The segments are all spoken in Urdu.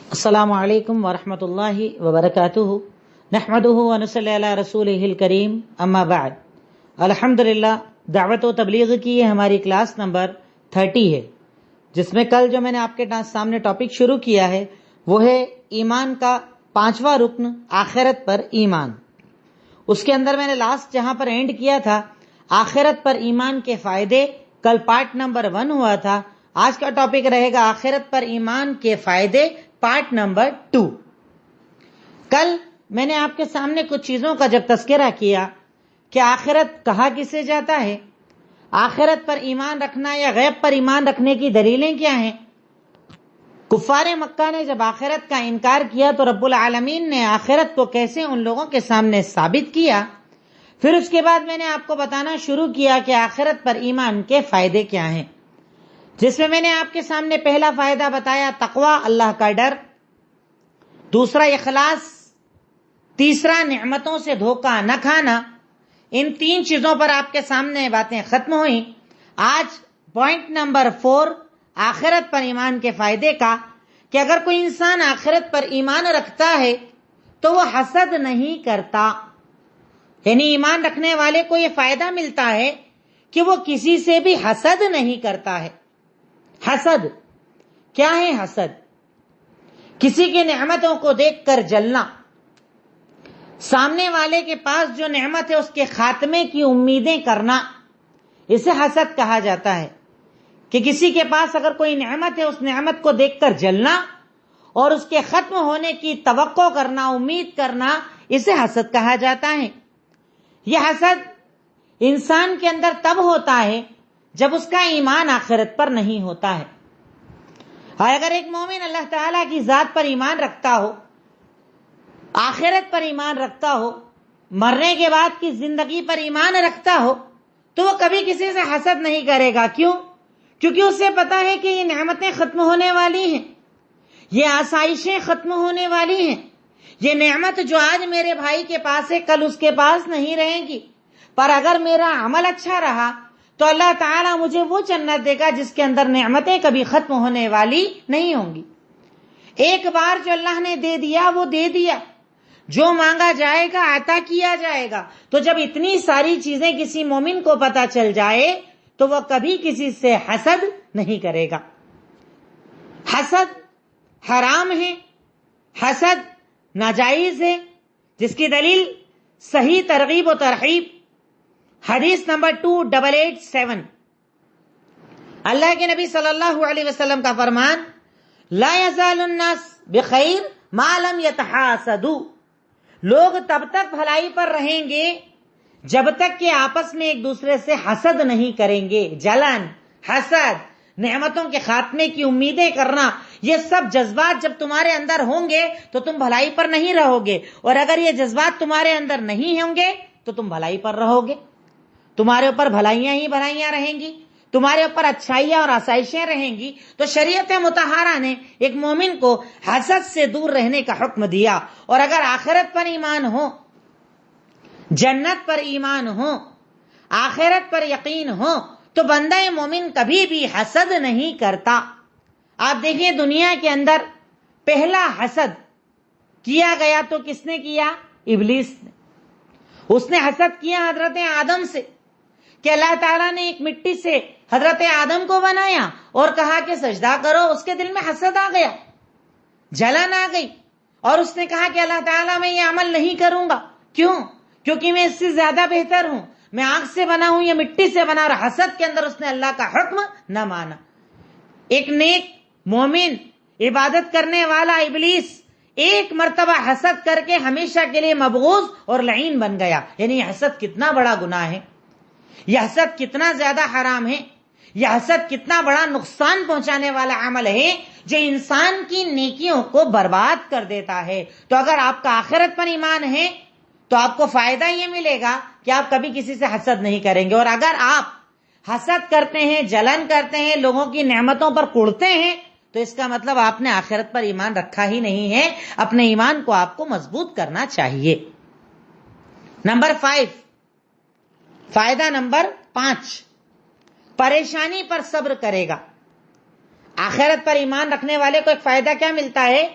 السلام علیکم ورحمۃ اللہ وبرکاتہ نحمدہ ونصلی علی رسولہ الکریم اما بعد۔ الحمدللہ دعوت و تبلیغ کی یہ ہماری کلاس نمبر 30 ہے، جس میں کل جو میں نے آپ کے سامنے ٹاپک شروع کیا ہے وہ ہے ایمان کا 5واں رکن، آخرت پر ایمان۔ اس کے اندر میں نے لاسٹ جہاں پر اینڈ کیا تھا آخرت پر ایمان کے فائدے، کل پارٹ نمبر 1 ہوا تھا۔ آج کا ٹاپک رہے گا آخرت پر ایمان کے فائدے، پارٹ نمبر 2۔ کل میں نے آپ کے سامنے کچھ چیزوں کا جب تذکرہ کیا کہ آخرت کہا کسے جاتا ہے، آخرت پر ایمان رکھنا یا غیب پر ایمان رکھنے کی دلیلیں کیا ہیں۔ کفار مکہ نے جب آخرت کا انکار کیا تو رب العالمین نے آخرت کو کیسے ان لوگوں کے سامنے ثابت کیا، پھر اس کے بعد میں نے آپ کو بتانا شروع کیا کہ آخرت پر ایمان کے فائدے کیا ہیں، جس میں نے آپ کے سامنے پہلا فائدہ بتایا تقوی، اللہ کا ڈر، دوسرا اخلاص، تیسرا نعمتوں سے دھوکہ نہ کھانا۔ ان 3 چیزوں پر آپ کے سامنے باتیں ختم ہوئیں۔ آج پوائنٹ نمبر 4 آخرت پر ایمان کے فائدے کا، کہ اگر کوئی انسان آخرت پر ایمان رکھتا ہے تو وہ حسد نہیں کرتا، یعنی ایمان رکھنے والے کو یہ فائدہ ملتا ہے کہ وہ کسی سے بھی حسد نہیں کرتا ہے۔ حسد کیا ہے؟ حسد کسی کی نعمتوں کو دیکھ کر جلنا، سامنے والے کے پاس جو نعمت ہے اس کے خاتمے کی امیدیں کرنا، اسے حسد کہا جاتا ہے۔ کہ کسی کے پاس اگر کوئی نعمت ہے اس نعمت کو دیکھ کر جلنا اور اس کے ختم ہونے کی توقع کرنا، امید کرنا، اسے حسد کہا جاتا ہے۔ یہ حسد انسان کے اندر تب ہوتا ہے جب اس کا ایمان آخرت پر نہیں ہوتا ہے۔ اور اگر ایک مومن اللہ تعالیٰ کی ذات پر ایمان رکھتا ہو، آخرت پر ایمان رکھتا ہو، مرنے کے بعد کی زندگی پر ایمان رکھتا ہو، تو وہ کبھی کسی سے حسد نہیں کرے گا۔ کیوں؟ کیونکہ اسے پتا ہے کہ یہ نعمتیں ختم ہونے والی ہیں، یہ آسائشیں ختم ہونے والی ہیں، یہ نعمت جو آج میرے بھائی کے پاس ہے کل اس کے پاس نہیں رہے گی، پر اگر میرا عمل اچھا رہا تو اللہ تعالیٰ مجھے وہ جنت دے گا جس کے اندر نعمتیں کبھی ختم ہونے والی نہیں ہوں گی۔ ایک بار جو اللہ نے دے دیا وہ دے دیا، جو مانگا جائے گا عطا کیا جائے گا۔ تو جب اتنی ساری چیزیں کسی مومن کو پتا چل جائے تو وہ کبھی کسی سے حسد نہیں کرے گا۔ حسد حرام ہے، حسد ناجائز ہے، جس کی دلیل صحیح ترغیب و ترغیب حدیث نمبر 2887، اللہ کے نبی صلی اللہ علیہ وسلم کا فرمان، لا یزال الناس بخیر ما لم یتحاسدوا، لوگ تب تک بھلائی پر رہیں گے جب تک کہ آپس میں ایک دوسرے سے حسد نہیں کریں گے۔ جلن، حسد، نعمتوں کے خاتمے کی امیدیں کرنا، یہ سب جذبات جب تمہارے اندر ہوں گے تو تم بھلائی پر نہیں رہو گے، اور اگر یہ جذبات تمہارے اندر نہیں ہوں گے تو تم بھلائی پر رہو گے، تمہارے اوپر بھلائیاں ہی بھلائیاں رہیں گی، تمہارے اوپر اچھائیاں اور آسائشیں رہیں گی۔ تو شریعت مطہرہ نے ایک مومن کو حسد سے دور رہنے کا حکم دیا، اور اگر آخرت پر ایمان ہو، جنت پر ایمان ہو، آخرت پر یقین ہو، تو بندہ مومن کبھی بھی حسد نہیں کرتا۔ آپ دیکھیں دنیا کے اندر پہلا حسد کیا گیا تو کس نے کیا؟ ابلیس نے۔ اس نے حسد کیا حضرت آدم سے کہ اللہ تعالیٰ نے ایک مٹی سے حضرت آدم کو بنایا اور کہا کہ سجدہ کرو۔ اس کے دل میں حسد آ گیا، جلن آ گئی، اور اس نے کہا کہ اللہ تعالیٰ میں یہ عمل نہیں کروں گا۔ کیوں؟ کیونکہ میں اس سے زیادہ بہتر ہوں، میں آگ سے بنا ہوں یا مٹی سے بنا، اور حسد کے اندر اس نے اللہ کا حکم نہ مانا۔ ایک نیک مومن عبادت کرنے والا ابلیس ایک مرتبہ حسد کر کے ہمیشہ کے لیے مبغوض اور لعین بن گیا۔ یعنی حسد کتنا بڑا گناہ ہے، یہ حسد کتنا زیادہ حرام ہے، یہ حسد کتنا بڑا نقصان پہنچانے والا عمل ہے جو انسان کی نیکیوں کو برباد کر دیتا ہے۔ تو اگر آپ کا آخرت پر ایمان ہے تو آپ کو فائدہ یہ ملے گا کہ آپ کبھی کسی سے حسد نہیں کریں گے، اور اگر آپ حسد کرتے ہیں، جلن کرتے ہیں، لوگوں کی نعمتوں پر کڑتے ہیں، تو اس کا مطلب آپ نے آخرت پر ایمان رکھا ہی نہیں ہے۔ اپنے ایمان کو آپ کو مضبوط کرنا چاہیے۔ نمبر 5، فائدہ نمبر 5، پریشانی پر صبر کرے گا۔ آخرت پر ایمان رکھنے والے کو ایک فائدہ کیا ملتا ہے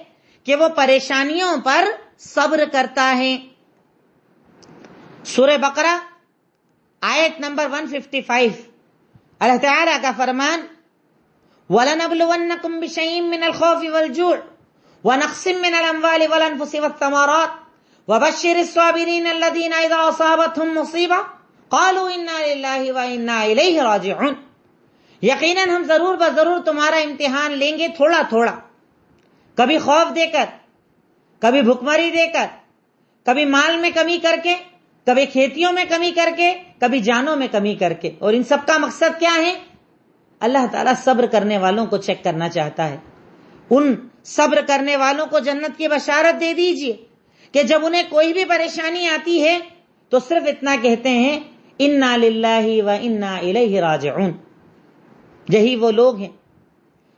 کہ وہ پریشانیوں پر صبر کرتا ہے۔ سورہ بقرہ آیت نمبر 155، اللہ تعالیٰ کا فرمان وَلَنَبْلُوَنَّكُمْ بِشَيْءٍ مِّنَ الْخَوْفِ وَالْجُوعِ وَنَقْصٍ مِّنَ الْأَمْوَالِ وَالْأَنفُسِ وَالثَّمَرَاتِ وَبَشِّرِ الصَّابِرِينَ الَّذِينَ إِذَا أَصَابَتْهُمْ مُصِيبَةٌ قَالُوا إِنَّا لِلَّهِ وَإِنَّا إِلَيْهِ راجعون۔ یقیناً ہم ضرور بضرور تمہارا امتحان لیں گے تھوڑا تھوڑا، کبھی خوف دے کر، کبھی بھکمری دے کر، کبھی مال میں کمی کر کے، کبھی کھیتیوں میں کمی کر کے، کبھی جانوں میں کمی کر کے۔ اور ان سب کا مقصد کیا ہے؟ اللہ تعالیٰ صبر کرنے والوں کو چیک کرنا چاہتا ہے۔ ان صبر کرنے والوں کو جنت کی بشارت دے دیجئے کہ جب انہیں کوئی بھی پریشانی آتی ہے تو صرف اتنا کہتے ہیں انا للہ و انا الیہ راجعون۔ یہی وہ لوگ ہیں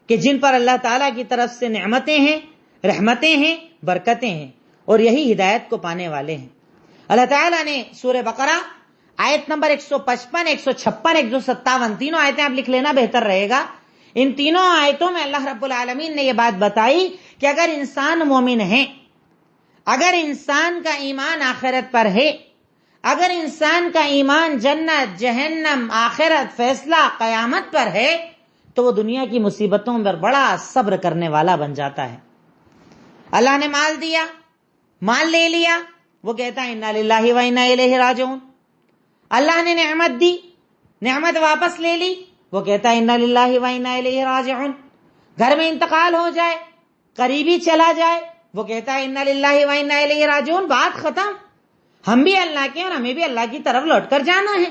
کہ جن پر اللہ تعالیٰ کی طرف سے نعمتیں ہیں، رحمتیں ہیں، برکتیں ہیں، اور یہی ہدایت کو پانے والے ہیں۔ اللہ تعالیٰ نے سورہ بقرہ آیت نمبر 155، 156، 157، تینوں آیتیں آپ لکھ لینا بہتر رہے گا۔ ان تینوں آیتوں میں اللہ رب العالمین نے یہ بات بتائی کہ اگر انسان مومن ہے، اگر انسان کا ایمان آخرت پر ہے، اگر انسان کا ایمان جنت، جہنم، آخرت، فیصلہ، قیامت پر ہے، تو وہ دنیا کی مصیبتوں پر بڑا صبر کرنے والا بن جاتا ہے۔ اللہ نے مال دیا، مال لے لیا، وہ کہتا ہے انا للہ و انا الیہ راجعون۔ اللہ نے نعمت دی، نعمت واپس لے لی، وہ کہتا ہے انا للہ و انا الیہ راجعون۔ گھر میں انتقال ہو جائے، قریبی چلا جائے، وہ کہتا ہے انا للہ و انا الیہ راجعون۔ بات ختم، ہم بھی اللہ کے اور ہمیں بھی اللہ کی طرف لوٹ کر جانا ہے۔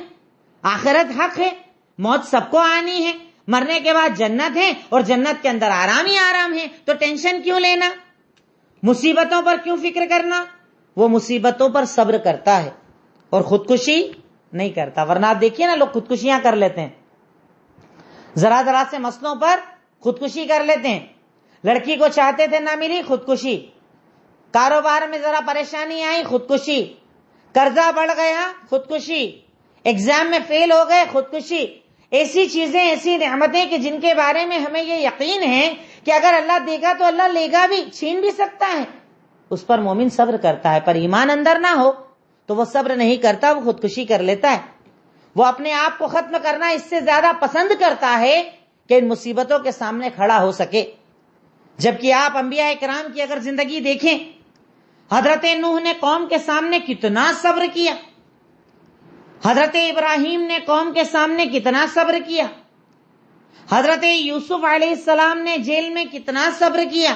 آخرت حق ہے، موت سب کو آنی ہے، مرنے کے بعد جنت ہے اور جنت کے اندر آرام ہی آرام ہے، تو ٹینشن کیوں لینا، مصیبتوں پر کیوں فکر کرنا؟ وہ مصیبتوں پر صبر کرتا ہے اور خودکشی نہیں کرتا۔ ورنہ آپ دیکھیے نا، لوگ خودکشیاں کر لیتے ہیں، ذرا ذرا سے مسئلوں پر خودکشی کر لیتے ہیں۔ لڑکی کو چاہتے تھے نہ ملی، خودکشی، کاروبار میں ذرا پریشانی آئی، خودکشی، قرضہ بڑھ گیا، خودکشی، ایگزام میں فیل ہو گئے، خودکشی۔ ایسی چیزیں، ایسی نعمتیں کہ جن کے بارے میں ہمیں یہ یقین ہے کہ اگر اللہ دے گا تو اللہ لے گا بھی، چھین بھی سکتا ہے، اس پر مومن صبر کرتا ہے۔ پر ایمان اندر نہ ہو تو وہ صبر نہیں کرتا، وہ خودکشی کر لیتا ہے۔ وہ اپنے آپ کو ختم کرنا اس سے زیادہ پسند کرتا ہے کہ ان مصیبتوں کے سامنے کھڑا ہو سکے۔ جبکہ آپ انبیاء کرام کی اگر زندگی دیکھیں، حضرت نوح نے قوم کے سامنے کتنا صبر کیا، حضرت ابراہیم نے قوم کے سامنے کتنا صبر کیا، حضرت یوسف علیہ السلام نے جیل میں کتنا صبر کیا،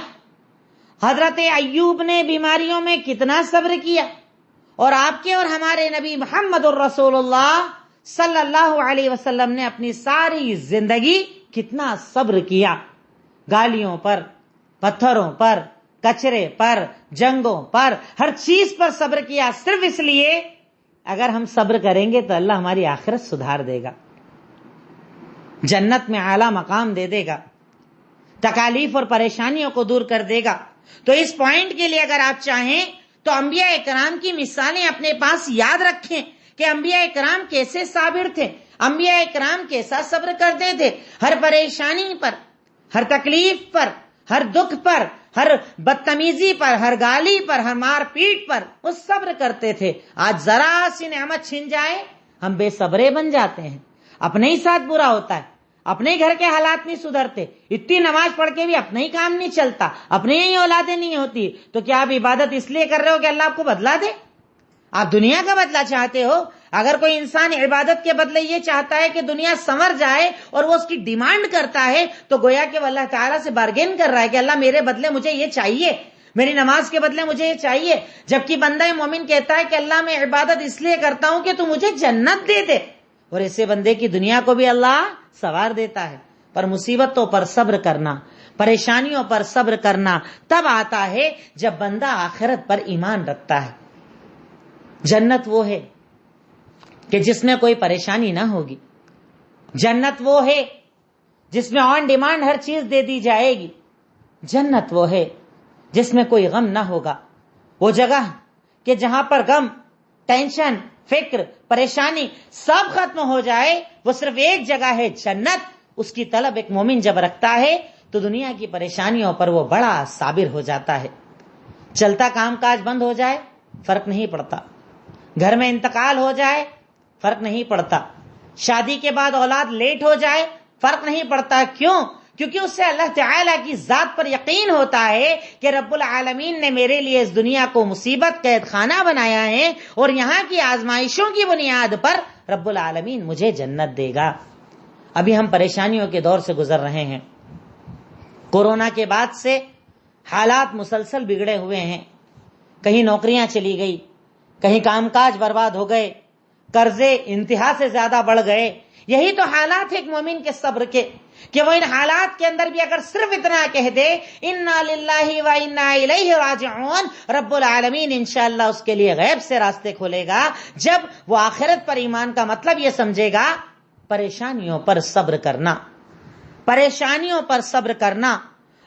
حضرت ایوب نے بیماریوں میں کتنا صبر کیا، اور آپ کے اور ہمارے نبی محمد الرسول اللہ صلی اللہ علیہ وسلم نے اپنی ساری زندگی کتنا صبر کیا، گالیوں پر، پتھروں پر، کچرے پر، جنگوں پر، ہر چیز پر صبر کیا، صرف اس لیے اگر ہم صبر کریں گے تو اللہ ہماری آخرت سدھار دے گا، جنت میں اعلیٰ مقام دے دے گا، تکالیف اور پریشانیوں کو دور کر دے گا۔ تو اس پوائنٹ کے لیے اگر آپ چاہیں تو انبیاء کرام کی مثالیں اپنے پاس یاد رکھیں کہ انبیاء کرام کیسے صابر تھے، انبیاء کرام کیسا صبر کرتے تھے، ہر پریشانی پر، ہر تکلیف پر، ہر دکھ پر، ہر بدتمیزی پر، ہر گالی پر، ہر مار پیٹ پر وہ صبر کرتے تھے۔ آج ذرا سی نعمت چھن جائے ہم بے صبرے بن جاتے ہیں، اپنے ہی ساتھ برا ہوتا ہے، اپنے گھر کے حالات نہیں سدھرتے، اتنی نماز پڑھ کے بھی اپنا ہی کام نہیں چلتا، اپنے ہی اولادیں نہیں ہوتی، تو کیا آپ عبادت اس لیے کر رہے ہو کہ اللہ آپ کو بدلہ دے؟ آپ دنیا کا بدلہ چاہتے ہو؟ اگر کوئی انسان عبادت کے بدلے یہ چاہتا ہے کہ دنیا سنور جائے اور وہ اس کی ڈیمانڈ کرتا ہے تو گویا کہ وہ اللہ تعالیٰ سے بارگین کر رہا ہے کہ اللہ میرے بدلے مجھے یہ چاہیے، میری نماز کے بدلے مجھے یہ چاہیے۔ جبکہ بندہ مومن کہتا ہے کہ اللہ میں عبادت اس لیے کرتا ہوں کہ تو مجھے جنت دے دے، اور ایسے بندے کی دنیا کو بھی اللہ سوار دیتا ہے۔ پر مصیبتوں پر صبر کرنا، پریشانیوں پر صبر کرنا تب آتا ہے جب بندہ آخرت پر ایمان رکھتا ہے۔ جنت وہ ہے کہ جس میں کوئی پریشانی نہ ہوگی، جنت وہ ہے جس میں آن ڈیمانڈ ہر چیز دے دی جائے گی، جنت وہ ہے جس میں کوئی غم نہ ہوگا، وہ جگہ کہ جہاں پر غم، ٹینشن، فکر، پریشانی سب ختم ہو جائے، وہ صرف ایک جگہ ہے جنت۔ اس کی طلب ایک مومن جب رکھتا ہے تو دنیا کی پریشانیوں پر وہ بڑا صابر ہو جاتا ہے۔ چلتا کام کاج بند ہو جائے فرق نہیں پڑتا، گھر میں انتقال ہو جائے فرق نہیں پڑتا، شادی کے بعد اولاد لیٹ ہو جائے فرق نہیں پڑتا. کیوں؟ کیونکہ اس سے اللہ تعالیٰ کی ذات پر یقین ہوتا ہے کہ رب العالمین نے میرے لیے اس دنیا کو مصیبت قید خانہ بنایا ہے اور یہاں کی آزمائشوں کی بنیاد پر رب العالمین مجھے جنت دے گا. ابھی ہم پریشانیوں کے دور سے گزر رہے ہیں. کورونا کے بعد سے حالات مسلسل بگڑے ہوئے ہیں. کہیں نوکریاں چلی گئی، کہیں کام کاج برباد ہو گئے، قرضے انتہا سے زیادہ بڑھ گئے. یہی تو حالات ایک مومن کے صبر کے، کہ وہ ان حالات کے اندر بھی اگر صرف اتنا کہہ دے انا للہ و انا الیہ راجعون، رب العالمین انشاءاللہ اس کے لیے غیب سے راستے کھولے گا. جب وہ آخرت پر ایمان کا مطلب یہ سمجھے گا پریشانیوں پر صبر کرنا، پریشانیوں پر صبر کرنا،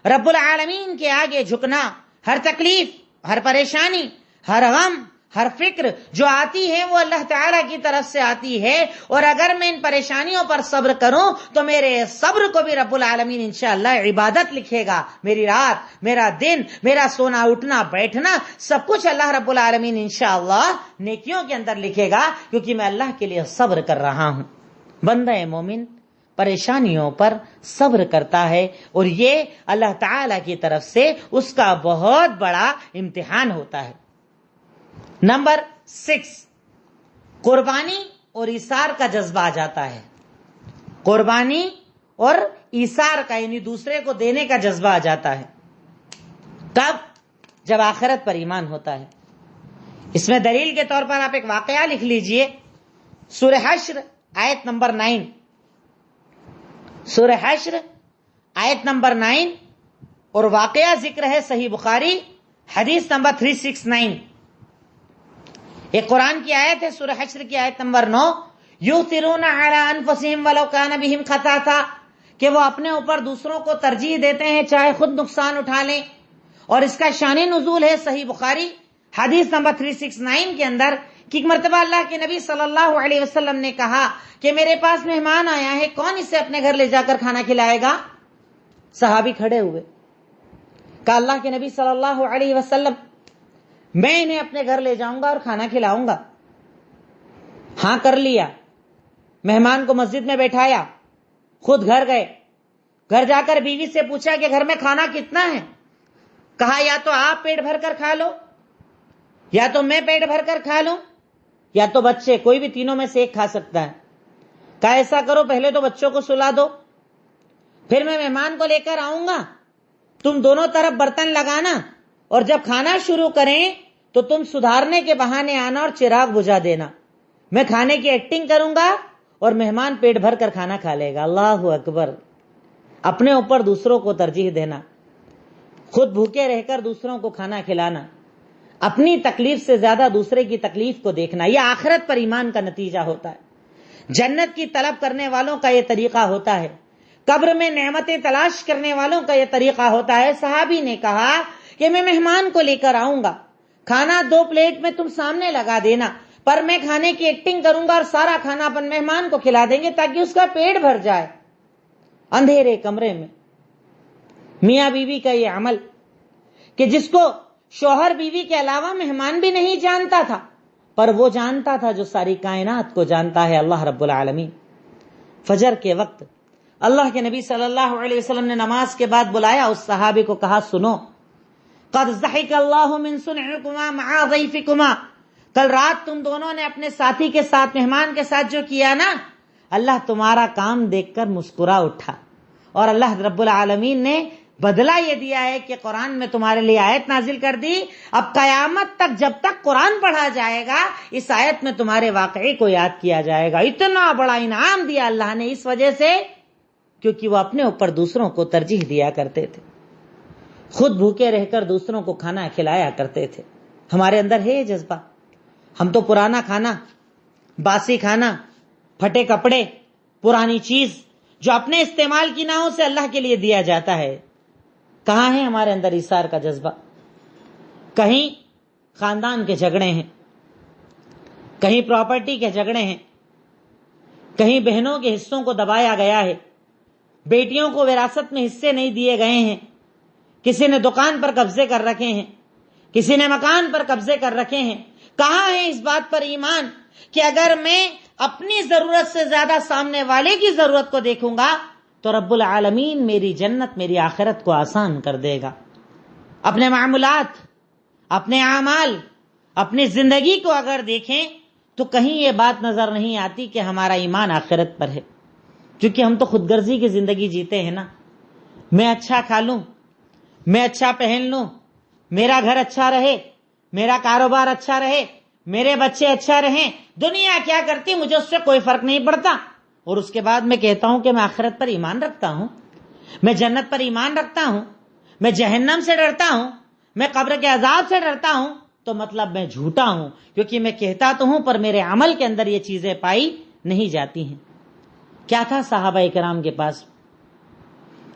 رب العالمین کے آگے جھکنا. ہر تکلیف، ہر پریشانی، ہر غم، ہر فکر جو آتی ہے وہ اللہ تعالیٰ کی طرف سے آتی ہے، اور اگر میں ان پریشانیوں پر صبر کروں تو میرے صبر کو بھی رب العالمین انشاءاللہ عبادت لکھے گا. میری رات، میرا دن، میرا سونا اٹھنا بیٹھنا سب کچھ اللہ رب العالمین انشاءاللہ نیکیوں کے اندر لکھے گا، کیونکہ میں اللہ کے لیے صبر کر رہا ہوں. بندہ مومن پریشانیوں پر صبر کرتا ہے، اور یہ اللہ تعالیٰ کی طرف سے اس کا بہت بڑا امتحان ہوتا ہے. نمبر 6، قربانی اور ایثار کا جذبہ آ جاتا ہے. قربانی اور ایثار کا، یعنی دوسرے کو دینے کا جذبہ آ جاتا ہے. کب؟ جب آخرت پر ایمان ہوتا ہے. اس میں دلیل کے طور پر آپ ایک واقعہ لکھ لیجئے. سورہ حشر آیت نمبر 9، سورہ حشر آیت نمبر 9، اور واقعہ ذکر ہے صحیح بخاری حدیث نمبر 369. ایک قرآن کی آیت ہے، سورہ حشر کی آیت نمبر 9، یؤثرون علی انفسہم ولو کان بہم خصاصہ، کہ وہ اپنے اوپر دوسروں کو ترجیح دیتے ہیں چاہے خود نقصان اٹھا لیں. اور اس کا شان نزول ہے صحیح بخاری حدیث نمبر 369 کے اندر کہ ایک مرتبہ اللہ کے نبی صلی اللہ علیہ وسلم نے کہا کہ میرے پاس مہمان آیا ہے، کون اسے اپنے گھر لے جا کر کھانا کھلائے گا؟ صحابی کھڑے ہوئے، کہا اللہ کے نبی صلی اللہ علیہ وسلم میں انہیں اپنے گھر لے جاؤں گا اور کھانا کھلاؤں گا. ہاں کر لیا. مہمان کو مسجد میں بیٹھایا، خود گھر گئے. گھر جا کر بیوی سے پوچھا کہ گھر میں کھانا کتنا ہے؟ کہا یا تو آپ پیٹ بھر کر کھا لو، یا تو میں پیٹ بھر کر کھا لوں، یا تو بچے، کوئی بھی تینوں میں سے ایک کھا سکتا ہے. کہا ایسا کرو پہلے تو بچوں کو سلا دو، پھر میں مہمان کو لے کر آؤں گا، تم دونوں طرف برتن لگانا، اور جب کھانا شروع کریں تو تم سدھارنے کے بہانے آنا اور چراغ بجھا دینا. میں کھانے کی ایکٹنگ کروں گا اور مہمان پیٹ بھر کر کھانا کھا لے گا. اللہ اکبر. اپنے اوپر دوسروں کو ترجیح دینا، خود بھوکے رہ کر دوسروں کو کھانا کھلانا، اپنی تکلیف سے زیادہ دوسرے کی تکلیف کو دیکھنا، یہ آخرت پر ایمان کا نتیجہ ہوتا ہے. جنت کی طلب کرنے والوں کا یہ طریقہ ہوتا ہے. قبر میں نعمتیں تلاش کرنے والوں کا یہ طریقہ ہوتا ہے. صحابی نے کہا کہ میں مہمان کو لے کر آؤں گا، کھانا 2 پلیٹ میں تم سامنے لگا دینا، پر میں کھانے کی ایکٹنگ کروں گا اور سارا کھانا اپن مہمان کو کھلا دیں گے تاکہ اس کا پیٹ بھر جائے. اندھیرے کمرے میں میاں بیوی کا یہ عمل کہ جس کو شوہر بیوی کے علاوہ مہمان بھی نہیں جانتا تھا، پر وہ جانتا تھا جو ساری کائنات کو جانتا ہے، اللہ رب العالمین. فجر کے وقت اللہ کے نبی صلی اللہ علیہ وسلم نے نماز کے بعد بلایا اس صحابی کو، کہا سنو، قد ضحک اللہ من صنعکما مع ضیفکما، کل رات تم دونوں نے اپنے ساتھی کے ساتھ، مہمان کے ساتھ جو کیا نا، اللہ تمہارا کام دیکھ کر مسکرا اٹھا، اور اللہ رب العالمین نے بدلہ یہ دیا ہے کہ قرآن میں تمہارے لیے آیت نازل کر دی. اب قیامت تک جب تک قرآن پڑھا جائے گا اس آیت میں تمہارے واقعے کو یاد کیا جائے گا. اتنا بڑا انعام دیا اللہ نے اس وجہ سے کیونکہ وہ اپنے اوپر دوسروں کو ترجیح دیا کرتے تھے، خود بھوکے رہ کر دوسروں کو کھانا کھلایا کرتے تھے. ہمارے اندر ہے یہ جذبہ. ہم تو پرانا کھانا، باسی کھانا، پھٹے کپڑے، پرانی چیز جو اپنے استعمال کی نہ ہو سے اللہ کے لیے دیا جاتا ہے. کہاں ہے ہمارے اندر ایثار کا جذبہ؟ کہیں خاندان کے جھگڑے ہیں، کہیں پراپرٹی کے جھگڑے ہیں، کہیں بہنوں کے حصوں کو دبایا گیا ہے، بیٹیوں کو وراثت میں حصے نہیں دیے گئے ہیں، کسی نے دکان پر قبضے کر رکھے ہیں، کسی نے مکان پر قبضے کر رکھے ہیں. کہاں ہے اس بات پر ایمان کہ اگر میں اپنی ضرورت سے زیادہ سامنے والے کی ضرورت کو دیکھوں گا تو رب العالمین میری جنت، میری آخرت کو آسان کر دے گا. اپنے معاملات، اپنے اعمال، اپنی زندگی کو اگر دیکھیں تو کہیں یہ بات نظر نہیں آتی کہ ہمارا ایمان آخرت پر ہے، کیونکہ ہم تو خود غرضی کی زندگی جیتے ہیں نا. میں اچھا کھا لوں، میں اچھا پہن لوں، میرا گھر اچھا رہے، میرا کاروبار اچھا رہے، میرے بچے اچھا رہیں، دنیا کیا کرتی مجھے اس سے کوئی فرق نہیں پڑتا. اور اس کے بعد میں کہتا ہوں کہ میں آخرت پر ایمان رکھتا ہوں، میں جنت پر ایمان رکھتا ہوں، میں جہنم سے ڈرتا ہوں، میں قبر کے عذاب سے ڈرتا ہوں، تو مطلب میں جھوٹا ہوں، کیونکہ میں کہتا تو ہوں پر میرے عمل کے اندر یہ چیزیں پائی نہیں جاتی ہیں. کیا تھا صحابہ کرام کے پاس؟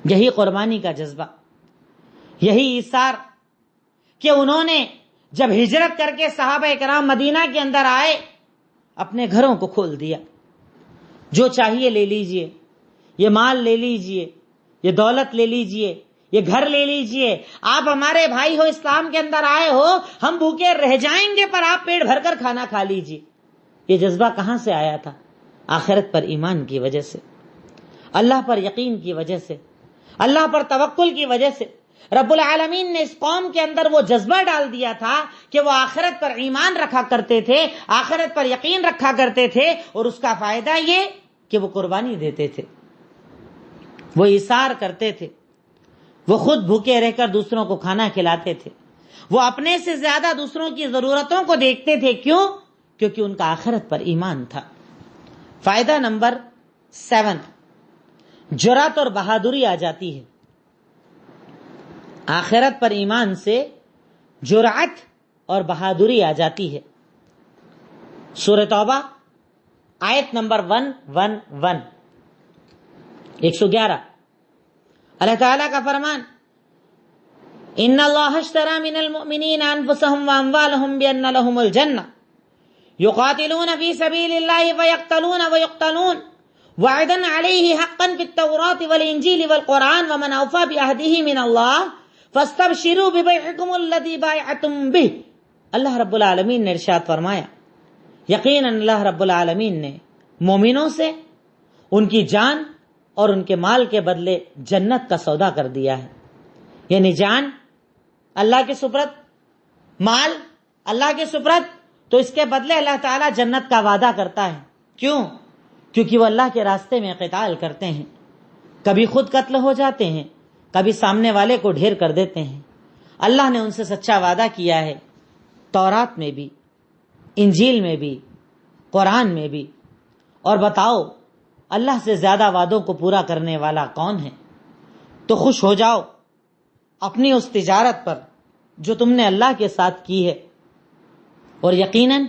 یہی قربانی کا جذبہ، یہی ایثار کہ انہوں نے جب ہجرت کر کے صحابہ کرام مدینہ کے اندر آئے، اپنے گھروں کو کھول دیا. جو چاہیے لے لیجئے، یہ مال لے لیجئے، یہ دولت لے لیجئے، یہ گھر لے لیجئے، آپ ہمارے بھائی ہو، اسلام کے اندر آئے ہو، ہم بھوکے رہ جائیں گے پر آپ پیٹ بھر کر کھانا کھا لیجئے. یہ جذبہ کہاں سے آیا تھا؟ آخرت پر ایمان کی وجہ سے، اللہ پر یقین کی وجہ سے، اللہ پر توکل کی وجہ سے. رب العالمین نے اس قوم کے اندر وہ جذبہ ڈال دیا تھا کہ وہ آخرت پر ایمان رکھا کرتے تھے، آخرت پر یقین رکھا کرتے تھے، اور اس کا فائدہ یہ کہ وہ قربانی دیتے تھے، وہ ایثار کرتے تھے، وہ خود بھوکے رہ کر دوسروں کو کھانا کھلاتے تھے، وہ اپنے سے زیادہ دوسروں کی ضرورتوں کو دیکھتے تھے. کیوں؟ کیونکہ ان کا آخرت پر ایمان تھا. فائدہ نمبر 7، جرأت اور بہادری آ جاتی ہے. آخرت پر ایمان سے جرأت اور بہادری آ جاتی ہے. سورہ توبہ آیت نمبر 111، 111، اللہ تعالیٰ کا فرمان، ان اللہ اشتری من المؤمنین انفسهم واموالهم بان لهم الجنہ یقاتلون فی سبیل اللہ فیقتلون ویقتلون وعدا علیہ حقا فی التوراة والانجیل والقرآن ومن اوفی بعہدہ من اللہ فاستبشروا ببیعکم الذی بایعتم بہ. اللہ رب العالمین نے ارشاد فرمایا، یقیناً اللہ رب العالمین نے مومنوں سے ان کی جان اور ان کے مال کے بدلے جنت کا سودا کر دیا ہے. یعنی جان اللہ کے سپرد، مال اللہ کے سپرد، تو اس کے بدلے اللہ تعالیٰ جنت کا وعدہ کرتا ہے. کیوں؟ کیونکہ وہ اللہ کے راستے میں قتال کرتے ہیں، کبھی خود قتل ہو جاتے ہیں، کبھی سامنے والے کو ڈھیر کر دیتے ہیں. اللہ نے ان سے سچا وعدہ کیا ہے، تورات میں بھی، انجیل میں بھی، قرآن میں بھی. اور بتاؤ اللہ سے زیادہ وعدوں کو پورا کرنے والا کون ہے؟ تو خوش ہو جاؤ اپنی اس تجارت پر جو تم نے اللہ کے ساتھ کی ہے. اور یقیناً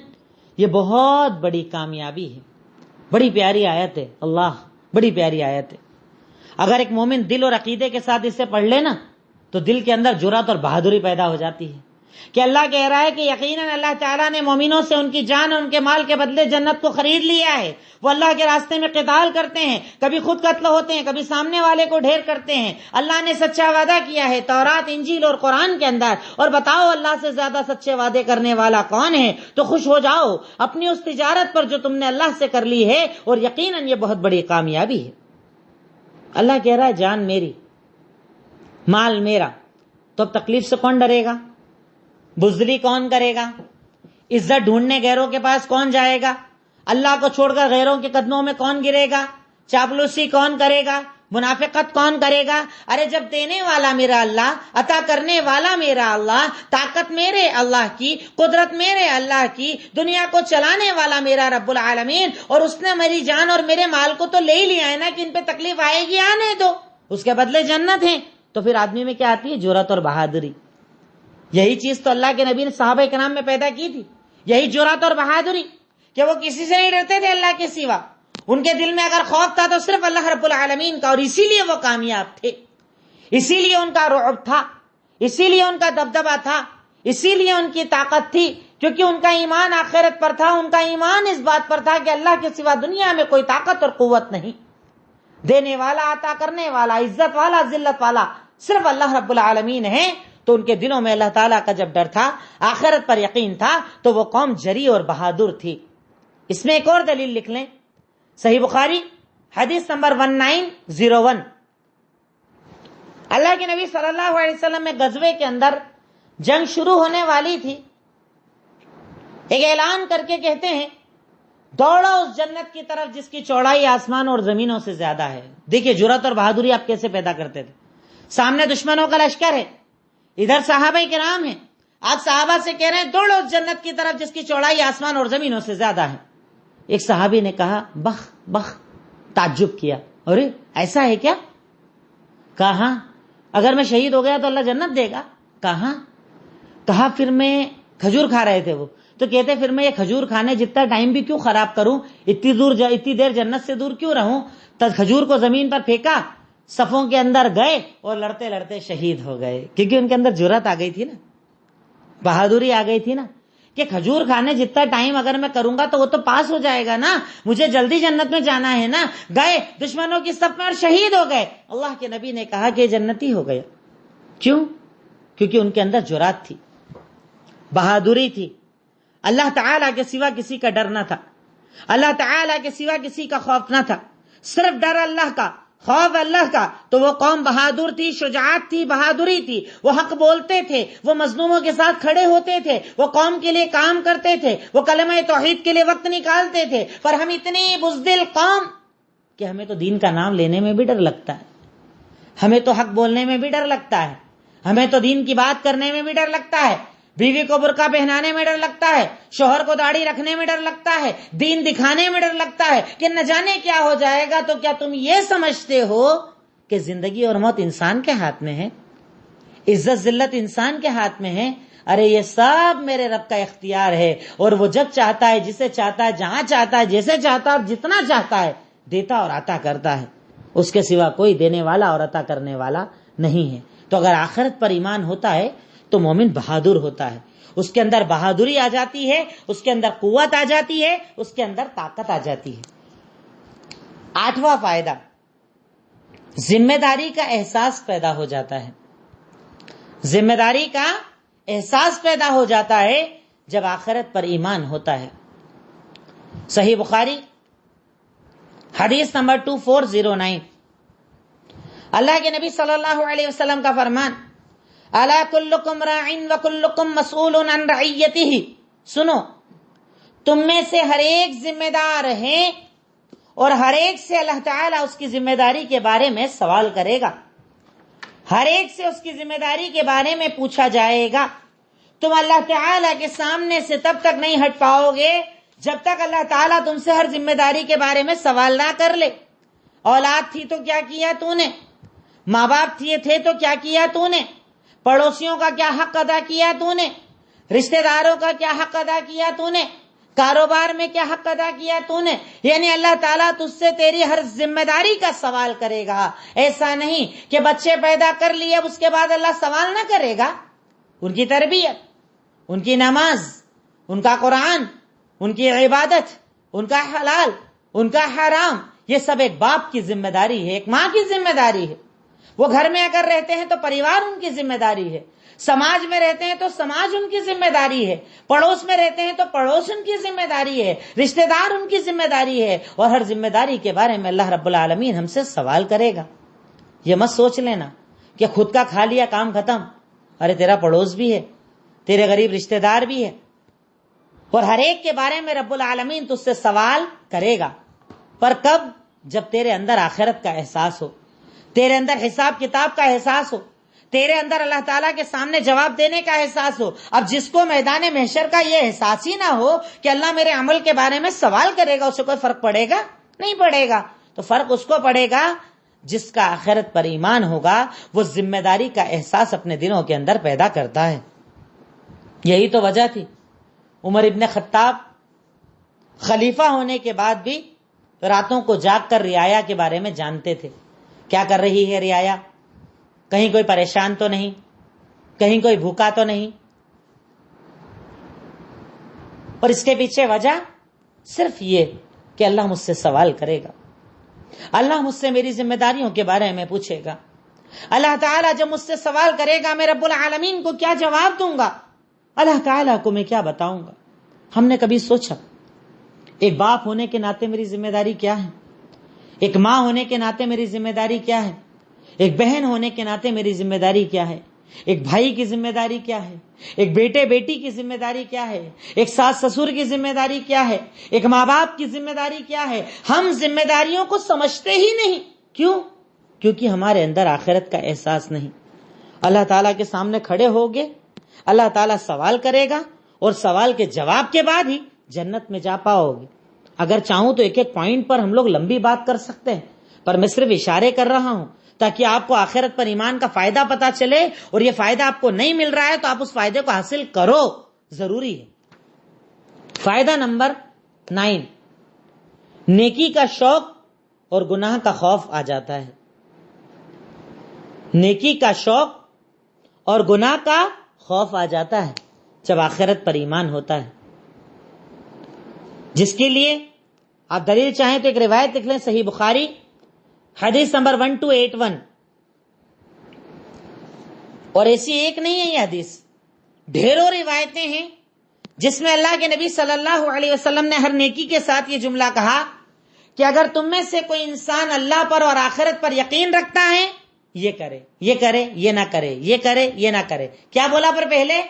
یہ بہت بڑی کامیابی ہے. بڑی پیاری آیت ہے، اللہ بڑی پیاری آیت ہے. اگر ایک مومن دل اور عقیدے کے ساتھ اسے پڑھ لے نا تو دل کے اندر جرأت اور بہادری پیدا ہو جاتی ہے کہ اللہ کہہ رہا ہے کہ یقیناً اللہ تعالیٰ نے مومنوں سے ان کی جان اور ان کے مال کے بدلے جنت کو خرید لیا ہے. وہ اللہ کے راستے میں قتال کرتے ہیں، کبھی خود قتل ہوتے ہیں، کبھی سامنے والے کو ڈھیر کرتے ہیں. اللہ نے سچا وعدہ کیا ہے تورات، انجیل اور قرآن کے اندر. اور بتاؤ اللہ سے زیادہ سچے وعدے کرنے والا کون ہے؟ تو خوش ہو جاؤ اپنی اس تجارت پر جو تم نے اللہ سے کر لی ہے، اور یقیناً یہ بہت بڑی کامیابی ہے. اللہ کہہ رہا ہے جان میری، مال میرا، تو اب تکلیف سے کون ڈرے گا؟ بزدلی کون کرے گا؟ عزت ڈھونڈنے غیروں کے پاس کون جائے گا؟ اللہ کو چھوڑ کر غیروں کے قدموں میں کون گرے گا؟ چاپلوسی کون کرے گا؟ منافقت کون کرے گا؟ ارے جب دینے والا میرا اللہ، عطا کرنے والا میرا اللہ، طاقت میرے اللہ کی، قدرت میرے اللہ کی، دنیا کو چلانے والا میرا رب العالمین، اور اس نے میری جان اور میرے مال کو تو لے ہی لیا ہے نا کہ ان پہ تکلیف آئے گی، آنے دو، اس کے بدلے جنت ہے. تو پھر آدمی میں کیا آتی ہے؟ جرأت اور بہادری. یہی چیز تو اللہ کے نبی نے صحابہ کرام میں پیدا کی تھی، یہی جرأت اور بہادری کہ وہ کسی سے نہیں ڈرتے تھے اللہ کے سوا. ان کے دل میں اگر خوف تھا تو صرف اللہ رب العالمین کا، اور اسی لیے وہ کامیاب تھے، اسی لیے ان کا رعب تھا، اسی لیے ان کا دبدبہ تھا، اسی لیے ان کی طاقت تھی، کیونکہ ان کا ایمان آخرت پر تھا. ان کا ایمان اس بات پر تھا کہ اللہ کے سوا دنیا میں کوئی طاقت اور قوت نہیں. دینے والا، عطا کرنے والا، عزت والا، ذلت والا صرف اللہ رب العالمین ہے. تو ان کے دلوں میں اللہ تعالیٰ کا جب ڈر تھا، آخرت پر یقین تھا، تو وہ قوم جری اور بہادر تھی۔ اس میں ایک اور دلیل لکھ لیں، صحیح بخاری حدیث نمبر 1901، اللہ کے نبی صلی اللہ علیہ وسلم میں غزوے کے اندر جنگ شروع ہونے والی تھی، ایک اعلان کر کے کہتے ہیں دوڑو اس جنت کی طرف جس کی چوڑائی آسمان اور زمینوں سے زیادہ ہے۔ دیکھیے جرأت اور بہادری آپ کیسے پیدا کرتے تھے۔ سامنے دشمنوں کا لشکر ہے، ادھر صحابہ کرام ہیں، آپ صحابہ سے کہہ رہے ہیں دوڑو اس جنت کی طرف جس کی چوڑائی آسمان اور زمینوں سے زیادہ ہے۔ ایک صحابی نے کہا بخ بخ، تعجب کیا، ارے ایسا ہے کیا؟ کہا اگر میں شہید ہو گیا تو اللہ جنت دے گا؟ کہا پھر میں کھجور کھا رہے تھے وہ، تو کہتے پھر میں یہ کھجور کھانے جتنا ٹائم بھی کیوں خراب کروں، اتنی دیر جنت سے دور کیوں رہوں؟ تو کھجور کو زمین پر پھینکا، صفوں کے اندر گئے اور لڑتے لڑتے شہید ہو گئے، کیونکہ ان کے اندر جرأت آ گئی تھی نا، بہادری آ گئی تھی نا، کہ کھجور کھانے جتنا ٹائم اگر میں کروں گا تو وہ تو پاس ہو جائے گا نا، مجھے جلدی جنت میں جانا ہے نا۔ گئے دشمنوں کی صف میں اور شہید ہو گئے۔ اللہ کے نبی نے کہا کہ جنتی ہو گیا۔ کیوں؟ کیونکہ ان کے اندر جرأت تھی، بہادری تھی، اللہ تعالیٰ کے سوا کسی کا ڈر نہ تھا، اللہ تعالیٰ کے سوا کسی کا خوف نہ تھا، صرف ڈر اللہ کا، خوف اللہ کا۔ تو وہ قوم بہادر تھی، شجاعت تھی، بہادری تھی، وہ حق بولتے تھے، وہ مظلوموں کے ساتھ کھڑے ہوتے تھے، وہ قوم کے لیے کام کرتے تھے، وہ کلمہ توحید کے لیے وقت نکالتے تھے۔ پر ہم اتنی بزدل قوم کہ ہمیں تو دین کا نام لینے میں بھی ڈر لگتا ہے، ہمیں تو حق بولنے میں بھی ڈر لگتا ہے، ہمیں تو دین کی بات کرنے میں بھی ڈر لگتا ہے، بیوی کو برقع پہنانے میں ڈر لگتا ہے، شوہر کو داڑھی رکھنے میں ڈر لگتا ہے، دین دکھانے میں ڈر لگتا ہے کہ نہ جانے کیا ہو جائے گا۔ تو کیا تم یہ سمجھتے ہو کہ زندگی اور موت انسان کے ہاتھ میں ہے، عزت ذلت انسان کے ہاتھ میں ہے؟ ارے یہ سب میرے رب کا اختیار ہے، اور وہ جب چاہتا ہے، جسے چاہتا ہے، جہاں چاہتا ہے، جیسے چاہتا ہے اور جتنا چاہتا ہے دیتا اور عطا کرتا ہے، اس کے سوا کوئی دینے والا اور عطا کرنے والا نہیں ہے۔ تو اگر آخرت پر ایمان ہوتا ہے تو مومن بہادر ہوتا ہے، اس کے اندر بہادری آ جاتی ہے، اس کے اندر قوت آ جاتی ہے، اس کے اندر طاقت آ جاتی ہے۔ 8واں فائدہ، ذمہ داری کا احساس پیدا ہو جاتا ہے۔ ذمہ داری کا احساس پیدا ہو جاتا ہے جب آخرت پر ایمان ہوتا ہے۔ صحیح بخاری حدیث نمبر 2409، اللہ کے نبی صلی اللہ علیہ وسلم کا فرمان، الا کلکم راع وکلکم مسئول عن رعیتہ، سنو تم میں سے ہر ایک ذمہ دار ہے اور ہر ایک سے اللہ تعالیٰ اس کی ذمہ داری کے بارے میں سوال کرے گا، ہر ایک سے اس کی ذمہ داری کے بارے میں پوچھا جائے گا۔ تم اللہ تعالیٰ کے سامنے سے تب تک نہیں ہٹ پاؤ گے جب تک اللہ تعالیٰ تم سے ہر ذمہ داری کے بارے میں سوال نہ کر لے۔ اولاد تھی تو کیا کیا تو نے، ماں باپ تھے تو کیا کیا تو نے، پڑوسیوں کا کیا حق ادا کیا تو نے، رشتہ داروں کا کیا حق ادا کیا تو نے، کاروبار میں کیا حق ادا کیا تو نے۔ یعنی اللہ تعالیٰ تجھ سے تیری ہر ذمہ داری کا سوال کرے گا۔ ایسا نہیں کہ بچے پیدا کر لیے اب اس کے بعد اللہ سوال نہ کرے گا۔ ان کی تربیت، ان کی نماز، ان کا قرآن، ان کی عبادت، ان کا حلال، ان کا حرام، یہ سب ایک باپ کی ذمہ داری ہے، ایک ماں کی ذمہ داری ہے۔ وہ گھر میں اگر رہتے ہیں تو پریوار ان کی ذمہ داری ہے، سماج میں رہتے ہیں تو سماج ان کی ذمہ داری ہے، پڑوس میں رہتے ہیں تو پڑوس ان کی ذمہ داری ہے، رشتہ دار ان کی ذمہ داری ہے، اور ہر ذمہ داری کے بارے میں اللہ رب العالمین ہم سے سوال کرے گا۔ یہ مت سوچ لینا کہ خود کا کھا لیا کام ختم، ارے تیرا پڑوس بھی ہے، تیرے غریب رشتہ دار بھی ہے، اور ہر ایک کے بارے میں رب العالمین تجھ سے سوال کرے گا۔ پر کب؟ جب تیرے اندر آخرت کا احساس ہو، تیرے اندر حساب کتاب کا احساس ہو، تیرے اندر اللہ تعالیٰ کے سامنے جواب دینے کا احساس ہو۔ اب جس کو میدان محشر کا یہ احساس ہی نہ ہو کہ اللہ میرے عمل کے بارے میں سوال کرے گا، اسے کوئی فرق پڑے گا؟ نہیں پڑے گا۔ تو فرق اس کو پڑے گا جس کا آخرت پر ایمان ہوگا، وہ ذمہ داری کا احساس اپنے دلوں کے اندر پیدا کرتا ہے۔ یہی تو وجہ تھی عمر ابن خطاب خلیفہ ہونے کے بعد بھی راتوں کو جاگ کر رعایا کے بارے میں جانتے تھے، کیا کر رہی ہے رعایا، کہیں کوئی پریشان تو نہیں، کہیں کوئی بھوکا تو نہیں۔ اور اس کے پیچھے وجہ صرف یہ کہ اللہ مجھ سے سوال کرے گا، اللہ مجھ سے میری ذمہ داریوں کے بارے میں پوچھے گا، اللہ تعالیٰ جب مجھ سے سوال کرے گا میں رب العالمین کو کیا جواب دوں گا؟ اللہ تعالیٰ کو میں کیا بتاؤں گا؟ ہم نے کبھی سوچا ایک باپ ہونے کے ناطے میری ذمہ داری کیا ہے؟ ایک ماں ہونے کے ناطے میری ذمہ داری کیا ہے؟ ایک بہن ہونے کے ناطے میری ذمہ داری کیا ہے؟ ایک بھائی کی ذمہ داری کیا ہے؟ ایک بیٹے بیٹی کی ذمہ داری کیا ہے؟ ایک ساس سسر کی ذمہ داری کیا ہے؟ ایک ماں باپ کی ذمہ داری کیا ہے؟ ہم ذمہ داریوں کو سمجھتے ہی نہیں. کیوں؟ کیونکہ ہمارے اندر آخرت کا احساس نہیں. اللہ تعالیٰ کے سامنے کھڑے ہوگے، اللہ تعالیٰ سوال کرے گا اور سوال کے جواب کے بعد ہی جنت میں جا پاؤ گے. اگر چاہوں تو ایک ایک پوائنٹ پر ہم لوگ لمبی بات کر سکتے ہیں، پر میں صرف اشارے کر رہا ہوں تاکہ آپ کو آخرت پر ایمان کا فائدہ پتا چلے، اور یہ فائدہ آپ کو نہیں مل رہا ہے تو آپ اس فائدے کو حاصل کرو، ضروری ہے. فائدہ نمبر 9، نیکی کا شوق اور گناہ کا خوف آ جاتا ہے. نیکی کا شوق اور گناہ کا خوف آ جاتا ہے جب آخرت پر ایمان ہوتا ہے، جس کے لیے آپ دلیل چاہیں تو ایک روایت لکھ لیں، صحیح بخاری حدیث نمبر 1281. اور ایسی ایک نہیں ہے یہ حدیث، ڈھیروں روایتیں ہیں جس میں اللہ کے نبی صلی اللہ علیہ وسلم نے ہر نیکی کے ساتھ یہ جملہ کہا کہ اگر تم میں سے کوئی انسان اللہ پر اور آخرت پر یقین رکھتا ہے، یہ کرے یہ کرے یہ نہ کرے، یہ کرے یہ نہ کرے. کیا بولا پر پہلے؟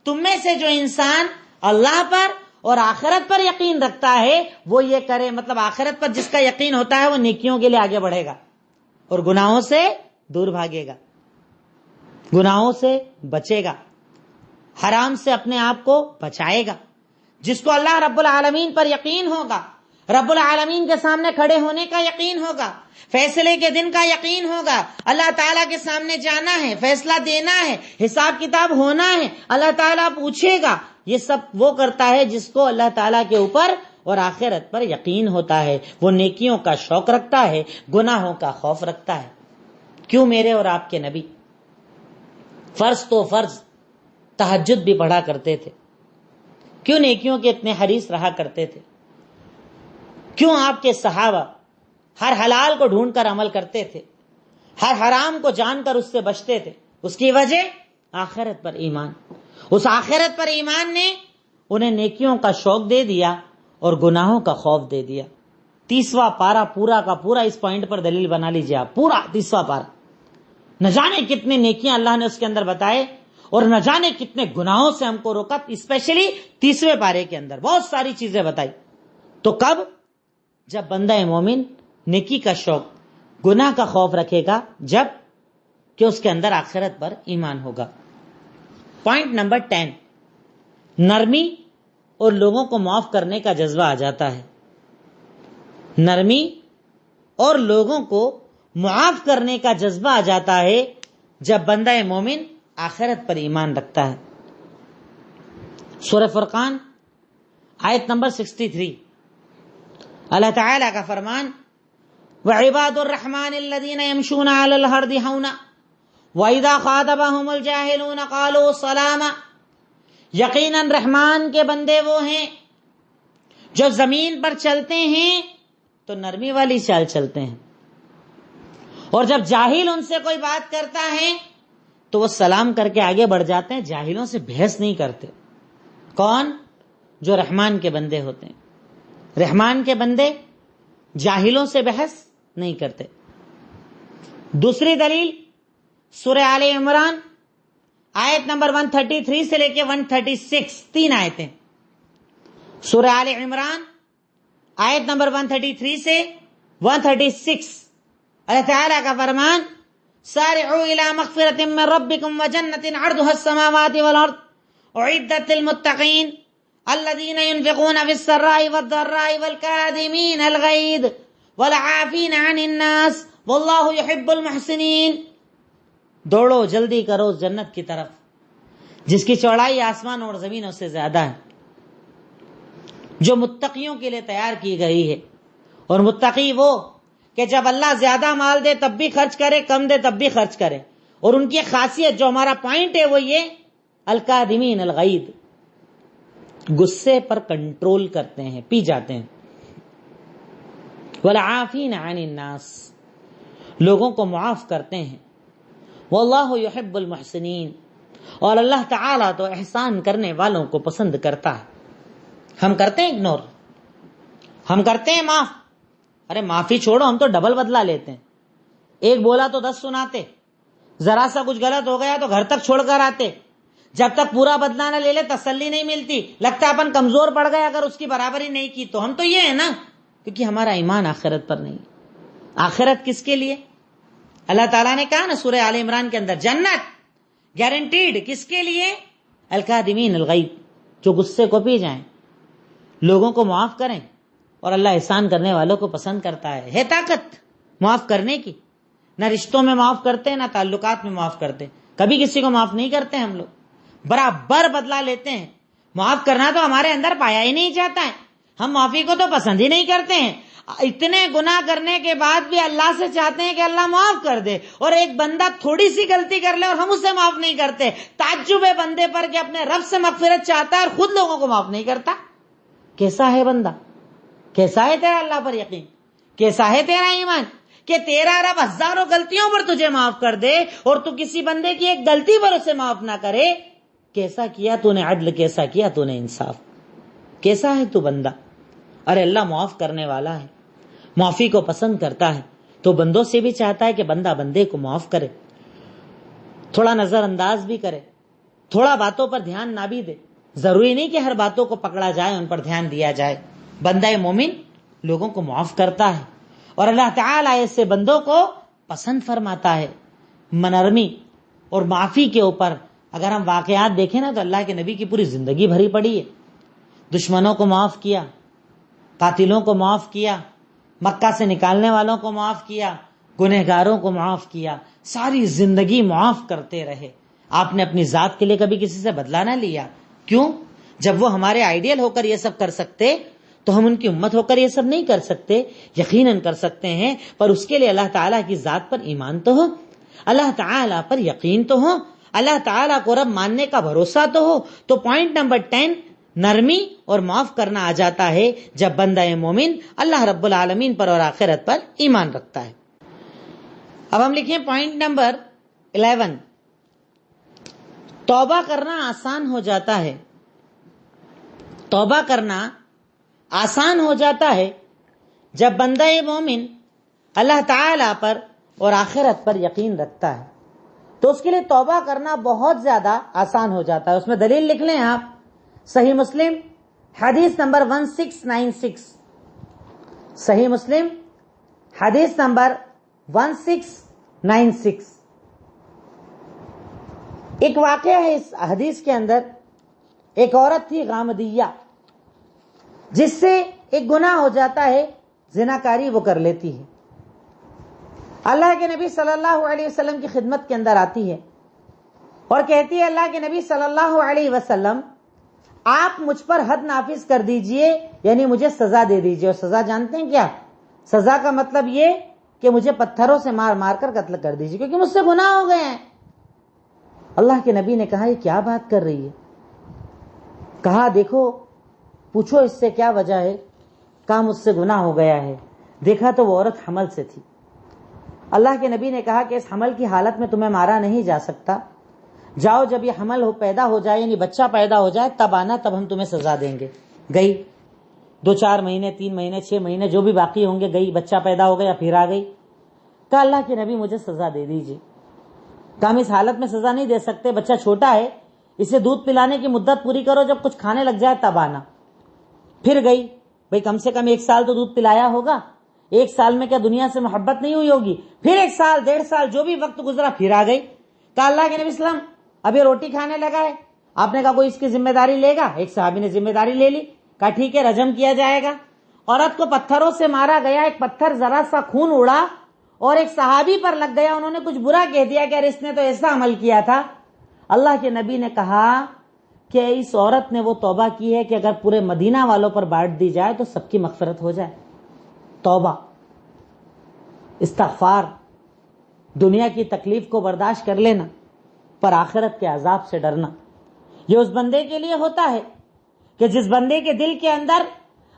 تم میں سے جو انسان اللہ پر اور آخرت پر یقین رکھتا ہے وہ یہ کرے، مطلب آخرت پر جس کا یقین ہوتا ہے وہ نیکیوں کے لیے آگے بڑھے گا اور گناہوں سے دور بھاگے گا، گناہوں سے بچے گا، حرام سے اپنے آپ کو بچائے گا. جس کو اللہ رب العالمین پر یقین ہوگا، رب العالمین کے سامنے کھڑے ہونے کا یقین ہوگا، فیصلے کے دن کا یقین ہوگا، اللہ تعالیٰ کے سامنے جانا ہے، فیصلہ دینا ہے، حساب کتاب ہونا ہے، اللہ تعالیٰ پوچھے گا، یہ سب وہ کرتا ہے جس کو اللہ تعالیٰ کے اوپر اور آخرت پر یقین ہوتا ہے. وہ نیکیوں کا شوق رکھتا ہے، گناہوں کا خوف رکھتا ہے. کیوں میرے اور آپ کے نبی فرض تو فرض تہجد بھی پڑھا کرتے تھے؟ کیوں نیکیوں کے اتنے حریص رہا کرتے تھے؟ کیوں آپ کے صحابہ ہر حلال کو ڈھونڈ کر عمل کرتے تھے، ہر حرام کو جان کر اس سے بچتے تھے؟ اس کی وجہ آخرت پر ایمان. اس آخرت پر ایمان نے انہیں نیکیوں کا شوق دے دیا اور گناہوں کا خوف دے دیا. 30واں پارہ پورا کا پورا اس پوائنٹ پر دلیل بنا لیجیے آپ. پورا 30واں پارہ، نہ جانے کتنے نیکیاں اللہ نے اس کے اندر بتائے اور نہ جانے کتنے گناہوں سے ہم کو روکا. اسپیشلی 30ویں پارے کے اندر بہت ساری چیزیں بتائی. تو کب؟ جب بندہ مومن نیکی کا شوق، گناہ کا خوف رکھے گا، جب کہ اس کے اندر آخرت پر ایمان ہوگا. پوائنٹ نمبر 10، نرمی اور لوگوں کو معاف کرنے کا جذبہ آ جاتا ہے. نرمی اور لوگوں کو معاف کرنے کا جذبہ آ جاتا ہے جب بندہ مومن آخرت پر ایمان رکھتا ہے. سورہ فرقان آیت نمبر 63، اللہ تعالیٰ کا فرمان، وَعِبَادُ الرَّحْمَنِ الَّذِينَ يَمْشُونَ عَلَى الْأَرْضِ هَوْنًا وَإِذَا خَاطَبَهُمُ الْجَاهِلُونَ قَالُوا سَلَامًا. یقیناً رحمان کے بندے وہ ہیں جو زمین پر چلتے ہیں تو نرمی والی چال چلتے ہیں، اور جب جاہل ان سے کوئی بات کرتا ہے تو وہ سلام کر کے آگے بڑھ جاتے ہیں، جاہلوں سے بحث نہیں کرتے. کون؟ جو رحمان کے بندے ہوتے ہیں. رحمان کے بندے جاہلوں سے بحث نہیں کرتے. دوسری دلیل سورہ آل عمران آیت نمبر 133 سے لے کے 136، 3 آیتیں. سورہ آل عمران آیت نمبر 133 سے 136، اللہ تعالیٰ کا فرمان، سارعوا الى مغفرۃ من ربکم وجنۃ عرضها السماوات والارض اعدت للمتقین الذین ينفقون في السراء والضراء والكاظمین الغیظ والعافین عن الناس واللہ يحب المحسنین. دوڑو، جلدی کرو جنت کی طرف جس کی چوڑائی آسمان اور زمینوں سے زیادہ ہے، جو متقیوں کے لیے تیار کی گئی ہے. اور متقی وہ کہ جب اللہ زیادہ مال دے تب بھی خرچ کرے، کم دے تب بھی خرچ کرے. اور ان کی خاصیت جو ہمارا پوائنٹ ہے وہ یہ، الکاظمین الغیظ، غصے پر کنٹرول کرتے ہیں، پی جاتے ہیں. والعافین عن الناس، لوگوں کو معاف کرتے ہیں. واللہ یحب المحسنین، اور اللہ تعالیٰ تو احسان کرنے والوں کو پسند کرتا ہے۔ ہم کرتے ہیں اگنور، ہم کرتے ہیں معاف۔ ارے معافی چھوڑو، ہم تو ڈبل بدلہ لیتے ہیں۔ ایک بولا تو 10 سناتے، ذرا سا کچھ غلط ہو گیا تو گھر تک چھوڑ کر آتے، جب تک پورا بدلہ نہ لے لے تسلی نہیں ملتی، لگتا اپن کمزور پڑ گئے اگر اس کی برابری نہیں کی تو۔ ہم تو یہ ہے نا، کیونکہ ہمارا ایمان آخرت پر نہیں۔ آخرت کس کے لیے؟ اللہ تعالیٰ نے کہا نا سورہ آل عمران کے اندر، جنت گارنٹیڈ کس کے لیے؟ الکاظمین الغیظ، جو غصے کو پی جائیں، لوگوں کو معاف کریں، اور اللہ احسان کرنے والوں کو پسند کرتا ہے۔ ہے طاقت معاف کرنے کی، نہ رشتوں میں معاف کرتے، نہ تعلقات میں معاف کرتے، کبھی کسی کو معاف نہیں کرتے ہم لوگ، برابر بدلہ لیتے ہیں۔ معاف کرنا تو ہمارے اندر پایا ہی نہیں جاتا ہے، ہم معافی کو تو پسند ہی نہیں کرتے ہیں۔ اتنے گناہ کرنے کے بعد بھی اللہ سے چاہتے ہیں کہ اللہ معاف کر دے، اور ایک بندہ تھوڑی سی غلطی کر لے اور ہم اسے معاف نہیں کرتے۔ تعجب ہے بندے پر کہ اپنے رب سے مغفرت چاہتا ہے اور خود لوگوں کو معاف نہیں کرتا۔ کیسا ہے بندہ؟ کیسا ہے تیرا اللہ پر یقین؟ کیسا ہے تیرا ایمان کہ تیرا رب ہزاروں غلطیوں پر تجھے معاف کر دے اور تو کسی بندے کی ایک غلطی پر اسے معاف نہ کرے؟ کیسا کیا تو نے عدل، کیسا کیا تو نے انصاف، کیسا ہے تو بندہ؟ ارے اللہ معاف کرنے والا ہے، معافی کو پسند کرتا ہے، تو بندوں سے بھی چاہتا ہے کہ بندہ بندے کو معاف کرے، تھوڑا نظر انداز بھی کرے، تھوڑا باتوں پر دھیان نہ بھی دے۔ ضروری نہیں کہ ہر باتوں کو پکڑا جائے، ان پر دھیان دیا جائے۔ بندہ مومن لوگوں کو معاف کرتا ہے، اور اللہ تعالیٰ ایسے بندوں کو پسند فرماتا ہے۔ نرمی اور معافی کے اوپر اگر ہم واقعات دیکھیں نا تو اللہ کے نبی کی پوری زندگی بھری پڑی ہے۔ دشمنوں کو معاف کیا، قاتلوں کو معاف کیا، مکہ سے نکالنے والوں کو معاف کیا، گنہگاروں کو معاف کیا، ساری زندگی معاف کرتے رہے۔ آپ نے اپنی ذات کے لیے کبھی کسی سے بدلہ نہ لیا۔ کیوں؟ جب وہ ہمارے آئیڈیل ہو کر یہ سب کر سکتے تو ہم ان کی امت ہو کر یہ سب نہیں کر سکتے؟ یقیناً کر سکتے ہیں، پر اس کے لیے اللہ تعالیٰ کی ذات پر ایمان تو ہو، اللہ تعالیٰ پر یقین تو ہو، اللہ تعالیٰ کو رب ماننے کا بھروسہ تو ہو۔ تو پوائنٹ نمبر 10، نرمی اور معاف کرنا آ جاتا ہے جب بندہ مومن اللہ رب العالمین پر اور آخرت پر ایمان رکھتا ہے۔ اب ہم لکھیں پوائنٹ نمبر 11، توبہ کرنا آسان ہو جاتا ہے۔ توبہ کرنا آسان ہو جاتا ہے جب بندہ مومن اللہ تعالیٰ پر اور آخرت پر یقین رکھتا ہے، تو اس کے لیے توبہ کرنا بہت زیادہ آسان ہو جاتا ہے۔ اس میں دلیل لکھ لیں آپ، صحیح مسلم حدیث نمبر 1696، صحیح مسلم حدیث نمبر 1696۔ ایک واقعہ ہے اس حدیث کے اندر، ایک عورت تھی غامدیہ، جس سے ایک گناہ ہو جاتا ہے، زناکاری وہ کر لیتی ہے۔ اللہ کے نبی صلی اللہ علیہ وسلم کی خدمت کے اندر آتی ہے اور کہتی ہے، اللہ کے نبی صلی اللہ علیہ وسلم آپ مجھ پر حد نافذ کر دیجئے، یعنی مجھے سزا دے دیجئے۔ اور سزا جانتے ہیں کیا؟ سزا کا مطلب یہ کہ مجھے پتھروں سے مار مار کر قتل کر دیجئے، کیونکہ مجھ سے گناہ ہو گئے ہیں۔ اللہ کے نبی نے کہا، یہ کیا بات کر رہی ہے؟ کہا دیکھو، پوچھو اس سے کیا وجہ ہے؟ کہا مجھ سے گناہ ہو گیا ہے۔ دیکھا تو وہ عورت حمل سے تھی۔ اللہ کے نبی نے کہا کہ اس حمل کی حالت میں تمہیں مارا نہیں جا سکتا، جاؤ جب یہ حمل پیدا ہو جائے، یعنی بچہ پیدا ہو جائے، تب آنا، تب ہم تمہیں سزا دیں گے۔ گئی 2-4 مہینے، 3 مہینے، 6 مہینے جو بھی باقی ہوں گے، گئی، بچہ پیدا ہو گیا، پھر آ گئی۔ کہا اللہ کے نبی مجھے سزا دے دیجیے۔ کہا ہم اس حالت میں سزا نہیں دے سکتے، بچہ چھوٹا ہے، اسے دودھ پلانے کی مدت پوری کرو، جب کچھ کھانے لگ جائے تب آنا۔ پھر گئی، بھئی کم سے کم 1 سال تو دودھ پلایا ہوگا، 1 سال میں کیا دنیا سے محبت نہیں ہوئی ہوگی؟ پھر 1 سال، 1.5 سال جو بھی وقت گزرا، پھر آ گئی۔ کہا اللہ کے نبی صلی اللہ علیہ وسلم ابھی روٹی کھانے لگا ہے، آپ نے کہا کوئی اس کی ذمہ داری لے گا؟ ایک صحابی نے ذمہ داری لے لی، کہا ٹھیک ہے، رجم کیا جائے گا۔ عورت کو پتھروں سے مارا گیا، ایک پتھر ذرا سا خون اڑا اور ایک صحابی پر لگ گیا، انہوں نے کچھ برا کہہ دیا کہ اس نے تو ایسا عمل کیا تھا۔ اللہ کے نبی نے کہا کہ اس عورت نے وہ توبہ کی ہے کہ اگر پورے مدینہ والوں پر بانٹ دی جائے تو سب کی مغفرت ہو جائے۔ توبہ، استغفار، دنیا کی تکلیف کو برداشت کر لینا، پر آخرت کے عذاب سے ڈرنا، یہ اس بندے کے لیے ہوتا ہے کہ جس بندے کے دل کے اندر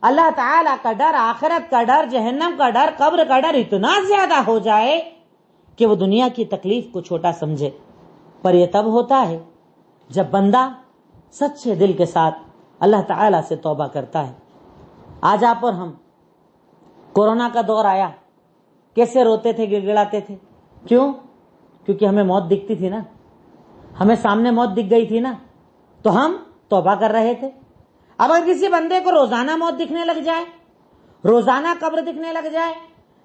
اللہ تعالیٰ کا ڈر، آخرت کا ڈر، جہنم کا ڈر، قبر کا ڈر اتنا زیادہ ہو جائے کہ وہ دنیا کی تکلیف کو چھوٹا سمجھے، پر یہ تب ہوتا ہے جب بندہ سچے دل کے ساتھ اللہ تعالی سے توبہ کرتا ہے۔ آج آپ اور ہم، کورونا کا دور آیا، کیسے روتے تھے، گڑگڑاتے تھے؟ کیوں؟ کیونکہ ہمیں موت دکھتی تھی نا، ہمیں سامنے موت دکھ گئی تھی نا، تو ہم توبہ کر رہے تھے۔ اب اگر کسی بندے کو روزانہ موت دکھنے لگ جائے، روزانہ قبر دکھنے لگ جائے،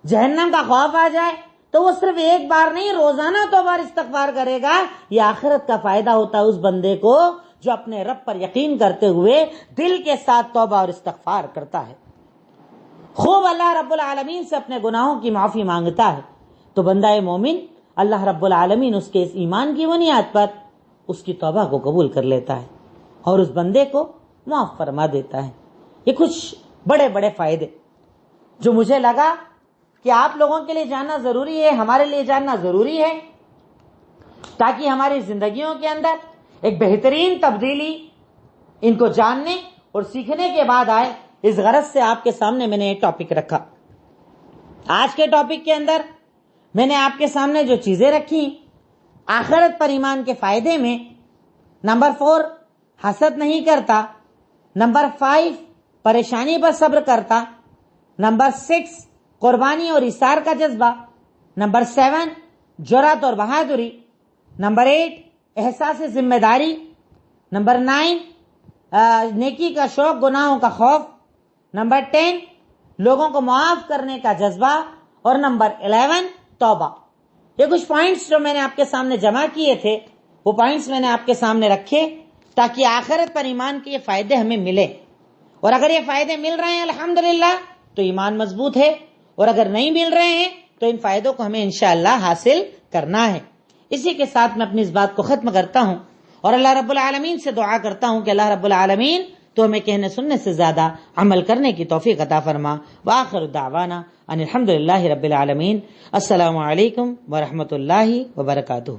جہنم کا خوف آ جائے، تو وہ صرف ایک بار نہیں، روزانہ توبہ اور استغفار کرے گا۔ یہ آخرت کا فائدہ ہوتا ہے اس بندے کو جو اپنے رب پر یقین کرتے ہوئے دل کے ساتھ توبہ اور استغفار کرتا ہے، خوب اللہ رب العالمین سے اپنے گناہوں کی معافی مانگتا ہے، تو بندہ مومن اللہ رب العالمین اس کے اس ایمان کی بنیاد پر اس کی توبہ کو قبول کر لیتا ہے اور اس بندے کو معاف فرما دیتا ہے۔ یہ کچھ بڑے بڑے فائدے جو مجھے لگا کہ آپ لوگوں کے لیے جاننا ضروری ہے، ہمارے لیے جاننا ضروری ہے، تاکہ ہماری زندگیوں کے اندر ایک بہترین تبدیلی ان کو جاننے اور سیکھنے کے بعد آئے۔ اس غرض سے آپ کے سامنے میں نے یہ ٹاپک رکھا۔ آج کے ٹاپک کے اندر میں نے آپ کے سامنے جو چیزیں رکھی، آخرت پر ایمان کے فائدے میں نمبر 4 حسد نہیں کرتا، نمبر 5 پریشانی پر صبر کرتا، نمبر 6 قربانی اور ایثار کا جذبہ، نمبر 7 جرأت اور بہادری، نمبر 8 احساس ذمہ داری، نمبر 9 نیکی کا شوق، گناہوں کا خوف، نمبر 10 لوگوں کو معاف کرنے کا جذبہ، اور نمبر 11 توبہ۔ یہ کچھ پوائنٹس جو میں نے آپ کے سامنے جمع کیے تھے، وہ پوائنٹس میں نے آپ کے سامنے رکھے تاکہ آخرت پر ایمان کے یہ فائدے ہمیں ملے، اور اگر یہ فائدے مل رہے ہیں الحمدللہ تو ایمان مضبوط ہے، اور اگر نہیں مل رہے ہیں تو ان فائدوں کو ہمیں انشاءاللہ حاصل کرنا ہے۔ اسی کے ساتھ میں اپنی اس بات کو ختم کرتا ہوں اور اللہ رب العالمین سے دعا کرتا ہوں کہ اللہ رب العالمین تو ہمیں کہنے سننے سے زیادہ عمل کرنے کی توفیق عطا فرما۔ وآخر دعوانا ان الحمدللہ رب العالمین۔ السلام علیکم ورحمۃ اللہ وبرکاتہ۔